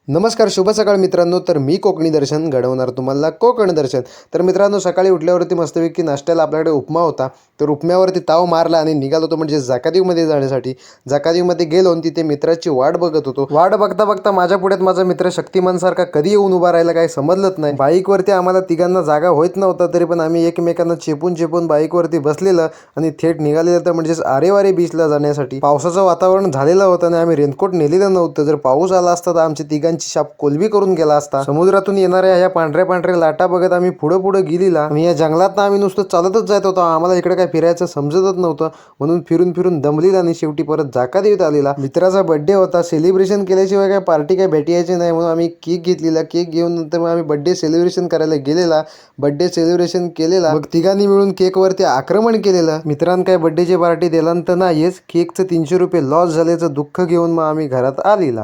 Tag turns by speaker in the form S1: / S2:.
S1: नमस्कार, शुभ सकाळ मित्रांनो. तर मी कोकणी दर्शन घडवणार तुम्हाला कोकण दर्शन. तर मित्रांनो, सकाळी उठल्यावरती मस्तपैकी नाश्त्याला आपल्याकडे उपमा होता. तर उपम्यावरती ताव मारला आणि निघालो होतो म्हणजे जकातीवमध्ये जाण्यासाठी. जकातीवमध्ये गेलो आणि तिथे मित्राची वाट बघत होतो. वाट बघता बघता माझ्या पुढ्यात माझा मित्र शक्तिमानसारखा कधी येऊन उभा राहिला काही समजलंच नाही. बाईकवरती आम्हाला तिघांना जागा होत नव्हता, तरी पण आम्ही एकमेकांना चेपून चेपून बाईकवरती बसलेलं आणि थेट निघालेलं तर म्हणजेच आरेवारे बीचला जाण्यासाठी. पावसाचं वातावरण झालेलं होतं आणि आम्ही रेनकोट नेलेलं नव्हतं. जर पाऊस आला असता तर आमची तिघांची शाप कोलबी करून गेला असता. समुद्रातून येणाऱ्या ह्या पांढऱ्या पांढऱ्या लाटा बघत आम्ही पुढे पुढे गेलेला आणि या जंगलात आम्ही नुसतं चालतच जात होतो. आम्हाला इकडे काय फिरायचं समजतच नव्हतं, म्हणून फिरून फिरून दमलेला आणि शेवटी परत जाकातीत आलेला. मित्राचा बर्थडे होता, सेलिब्रेशन केल्याशिवाय काय पार्टी काय भेटायची नाही, म्हणून आम्ही केक घेतलेला. केक घेऊन नंतर मग आम्ही बर्थडे सेलिब्रेशन करायला गेलेला. बर्थडे सेलिब्रेशन केलेला, मग तिघांनी मिळून केकवरती आक्रमण केलेलं. मित्रांनी काय बर्थडेची पार्टी दिला तर नाहीच, केकचं 300 रुपये लॉस झाल्याचं दुःख घेऊन मग आम्ही घरात आलेला.